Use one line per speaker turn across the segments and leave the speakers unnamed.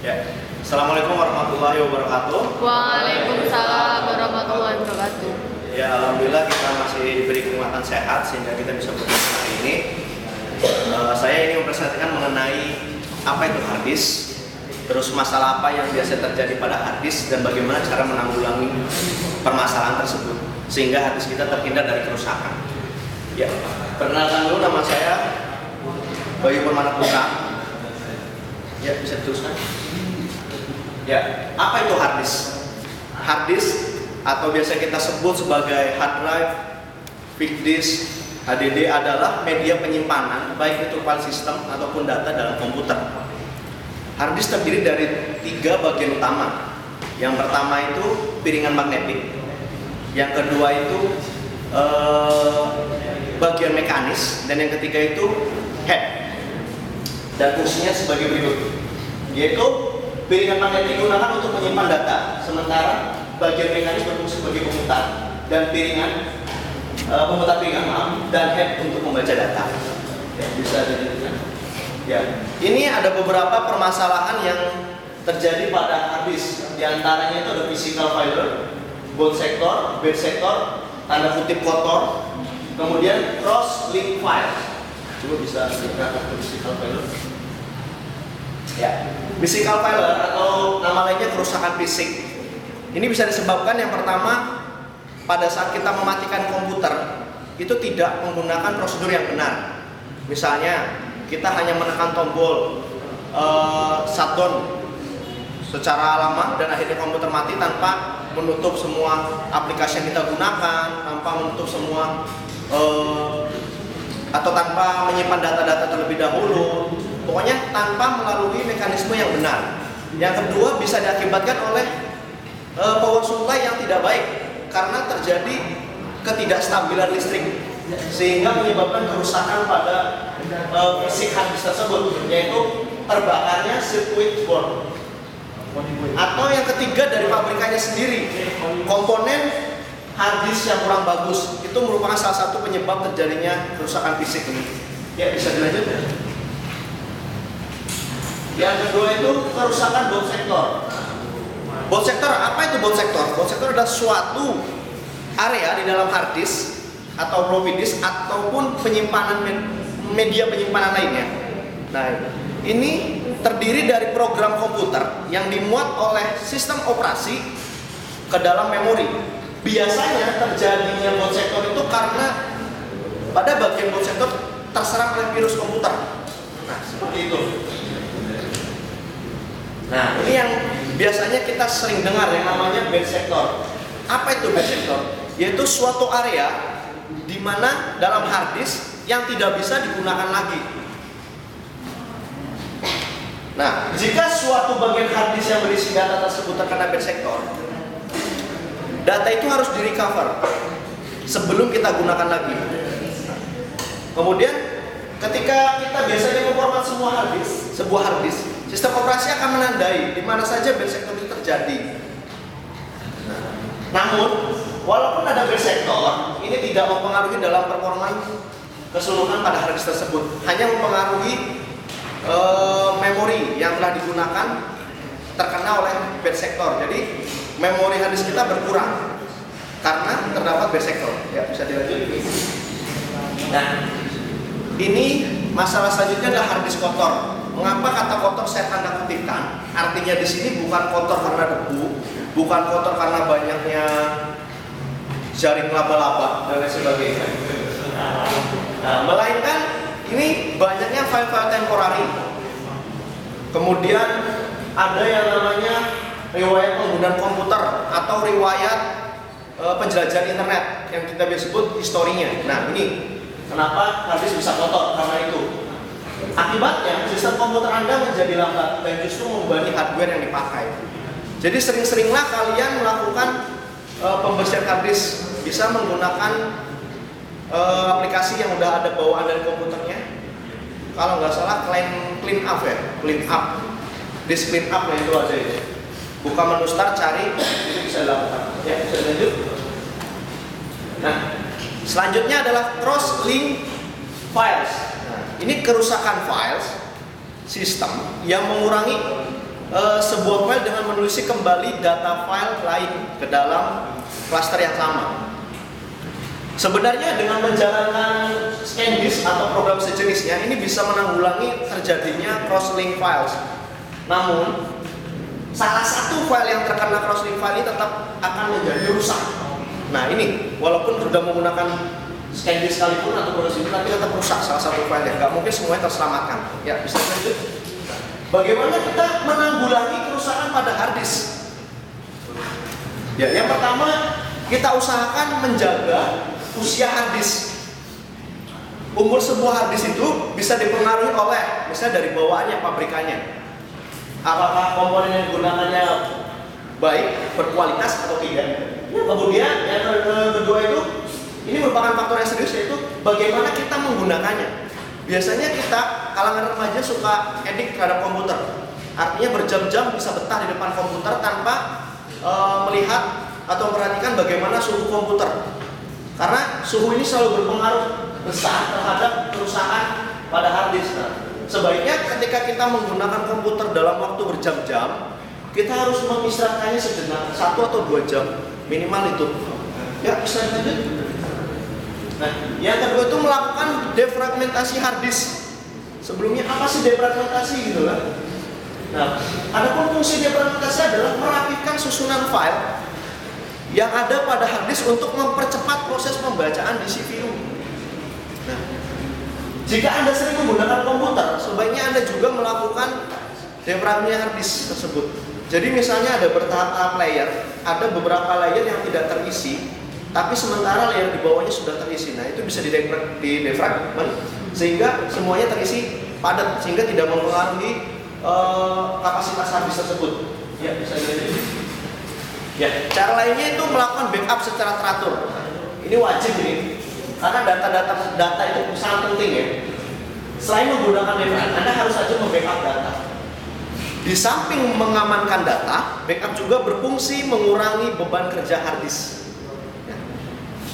Ya. Assalamualaikum warahmatullahi wabarakatuh.
Waalaikumsalam warahmatullahi wabarakatuh.
Ya, alhamdulillah kita masih diberi kekuatan sehat sehingga kita bisa bertemu hari ini. Saya ingin mempresentasikan mengenai apa itu hard disk, terus masalah apa yang biasa terjadi pada hard disk dan bagaimana cara menanggulangi permasalahan tersebut sehingga hard disk kita terhindar dari kerusakan. Ya, perkenalkan dulu, nama saya Bayu Permana Putra. Ya, bisa diteruskan. Ya, apa itu hard disk? Hard disk atau biasa kita sebut sebagai hard drive, flash disk, HDD adalah media penyimpanan baik itu file system ataupun data dalam komputer. Hard disk terdiri dari 3 bagian utama. Yang pertama itu piringan magnetik, yang kedua itu bagian mekanis, dan yang ketiga itu head. Dan fungsinya sebagai berikut, yaitu piringan magnetik digunakan untuk menyimpan data, sementara bagian mekanis berfungsi sebagai pemutar, dan pemutar piringan dan head untuk membaca data. Ya, bisa dijelaskan. Ya, ini ada beberapa permasalahan yang terjadi pada hard disk. Di antaranya itu ada physical failure, boot sector, bed sector, tanda kutip kotor, kemudian cross link file. Coba bisa lihat physical failure. Ya, physical failure atau nama lainnya kerusakan fisik. Ini bisa disebabkan yang pertama, pada saat kita mematikan komputer itu tidak menggunakan prosedur yang benar. Misalnya kita hanya menekan tombol shutdown secara lama dan akhirnya komputer mati tanpa menutup semua aplikasi yang kita gunakan, tanpa menutup semua atau tanpa menyimpan data-data terlebih dahulu. Pokoknya tanpa melalui mekanisme yang benar. Yang kedua, bisa diakibatkan oleh power supply yang tidak baik karena terjadi ketidakstabilan listrik sehingga menyebabkan kerusakan pada fisik hard disk tersebut, yaitu terbakarnya circuit board. Atau yang ketiga, dari pabrikannya sendiri, komponen hard disk yang kurang bagus itu merupakan salah satu penyebab terjadinya kerusakan fisik ini. Ya, bisa dilanjutkan. Yang kedua itu kerusakan boot sector. Boot sector, apa itu boot sector? Boot sector adalah suatu area di dalam hard disk atau floppy disk ataupun penyimpanan media penyimpanan lainnya. Nah, ini terdiri dari program komputer yang dimuat oleh sistem operasi ke dalam memori. Biasanya terjadinya boot sector itu karena pada bagian boot sector terserang oleh virus komputer. Nah, seperti itu. Nah, ini yang biasanya kita sering dengar yang namanya bad sector. Apa itu bad sector? Yaitu suatu area di mana dalam hard disk yang tidak bisa digunakan lagi. Nah, jika suatu bagian hard disk yang berisi data tersebut terkena bad sector, data itu harus di-recover sebelum kita gunakan lagi. Kemudian, ketika kita biasanya memformat sebuah hard disk, sistem operasi akan menandai di mana saja bad sector itu terjadi. Namun, walaupun ada bad sector, ini tidak mempengaruhi dalam performa keseluruhan pada hard disk tersebut, hanya mempengaruhi memori yang telah digunakan terkena oleh bad sector. Jadi, memori hard disk kita berkurang karena terdapat bad sector. Ya, bisa dilanjutkan. Nah, ini masalah selanjutnya adalah hard disk kotor. Mengapa kata kotor saya tanda kutipkan? Artinya di sini bukan kotor karena debu, bukan kotor karena banyaknya jaring laba-laba dan lain sebagainya. Nah, melainkan ini banyaknya file-file temporary. Kemudian ada yang namanya riwayat penggunaan komputer atau riwayat penjelajahan internet yang kita biasa sebut historinya. Nah, ini kenapa hard disk bisa kotor? Karena itu. Akibatnya, sistem komputer Anda menjadi lambat dan justru membebani hardware yang dipakai. Jadi sering-seringlah kalian melakukan pembersihan hard disk. Bisa menggunakan aplikasi yang udah ada bawaan dari komputernya. Kalau nggak salah clean up ya, clean up. Disk clean up, nah itu aja itu. Buka menu start, cari, itu bisa dilakukan. Ya, bisa lanjut. Nah, selanjutnya adalah cross link files. Ini kerusakan files sistem yang mengurangi sebuah file dengan menulis kembali data file lain ke dalam cluster yang sama. Sebenarnya dengan menjalankan scan disk atau program sejenisnya ini bisa menanggulangi terjadinya cross-link files. Namun salah satu file yang terkena cross-link file ini tetap akan menjadi rusak. Nah ini walaupun sudah menggunakan scan disk sekalipun atau program sejenis tapi tetap rusak salah satu file ya. Nggak mungkin semuanya terselamatkan. Ya bisa lanjut. Bagaimana kita menanggulangi kerusakan pada hard disk? Ya yang pertama kita usahakan menjaga usia hard disk. Umur sebuah hard disk itu bisa dipengaruhi oleh misalnya dari bawaannya pabrikannya. Apakah komponen yang digunakannya baik, berkualitas atau tidak. Kemudian yang kedua itu ini merupakan faktor yang serius yaitu bagaimana kita menggunakannya. Biasanya kita kalangan remaja suka edik terhadap komputer. Artinya berjam-jam bisa betah di depan komputer tanpa melihat atau memperhatikan bagaimana suhu komputer. Karena suhu ini selalu berpengaruh besar terhadap kerusakan pada hard disk. Nah, sebaiknya ketika kita menggunakan komputer dalam waktu berjam-jam, kita harus mengistirahatkannya sejenak, 1 atau 2 jam minimal itu. Ya, bisa lanjut. Nah, yang kedua itu melakukan defragmentasi hard disk. Sebelumnya apa sih defragmentasi gitu kan? Nah, adapun fungsi defragmentasi adalah merapikan susunan file yang ada pada hard disk untuk mempercepat proses pembacaan di CPU. Nah, jika Anda sering menggunakan komputer, sebaiknya Anda juga melakukan defragmentasi hard disk tersebut. Jadi misalnya ada bertahap layer, ada beberapa layer yang tidak terisi, tapi sementara layer di bawahnya sudah terisi. Nah, itu bisa di-defragment sehingga semuanya terisi padat sehingga tidak mempengaruhi kapasitas hard disk tersebut. Ya, bisa jadi. Ya, cara lainnya itu melakukan backup secara teratur. Ini wajib ini, karena data itu sangat penting ya. Selain menggunakan backup, Anda harus saja membackup data. Di samping mengamankan data, backup juga berfungsi mengurangi beban kerja hard disk.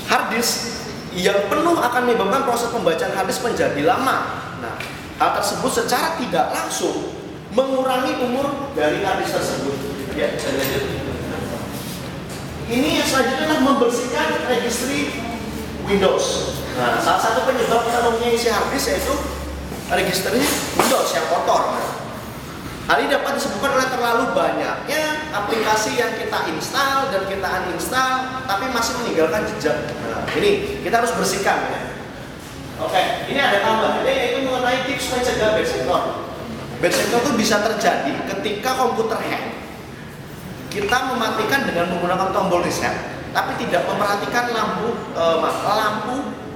Hard disk yang penuh akan menyebabkan proses pembacaan hard disk menjadi lama. Nah, hal tersebut secara tidak langsung mengurangi umur dari hard disk tersebut. Ya, bisa lanjut. Ini yang selanjutnya adalah membersihkan registry Windows. Nah, salah satu penyebab penuhnya isi hard disk yaitu registry Windows yang kotor. Hal ini dapat disebabkan oleh terlalu banyaknya aplikasi yang kita install dan kita uninstall, tapi masih meninggalkan jejak. Nah, ini kita harus bersihkan ya. Oke, ini ada tambahannya yaitu mengenai tips mencegah bad sector. Bad sector itu bisa terjadi ketika komputer hack. Kita mematikan dengan menggunakan tombol reset, tapi tidak memperhatikan lampu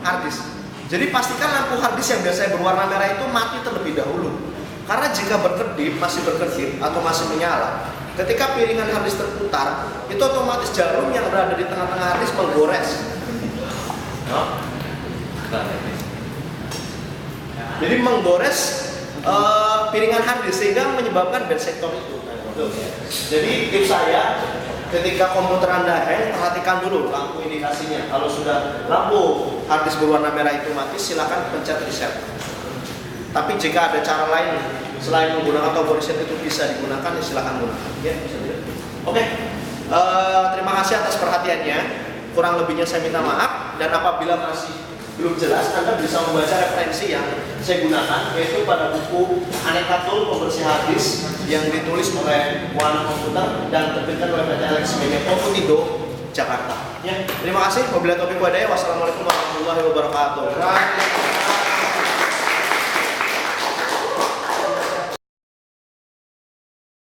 hard disk. Jadi pastikan lampu hard disk yang biasanya berwarna merah itu mati terlebih dahulu. Karena jika masih berkedip atau masih menyala, ketika piringan hard disk terputar, itu otomatis jarum yang berada di tengah-tengah hard disk menggores. Jadi menggores piringan hard disk sehingga menyebabkan bad sector itu. Jadi tips saya ketika komputer Anda hang, perhatikan dulu lampu indikasinya. Kalau sudah lampu hard disk berwarna merah itu mati, silakan pencet reset. Tapi jika ada cara lain selain menggunakan tombol reset itu bisa digunakan, silakan gunakan. Ya, oke. Terima kasih atas perhatiannya. Kurang lebihnya saya minta maaf, dan apabila masih belum jelas, Anda bisa membaca referensi yang saya gunakan, yaitu pada buku Aneka Tool Pembersih Hard Disk yang ditulis oleh Wana Komputer dan terbitkan oleh PT Alex Media Komputindo, Jakarta. Ya, terima kasih. Wabillahi taufiq wal hidayah. Wassalamualaikum warahmatullahi wabarakatuh.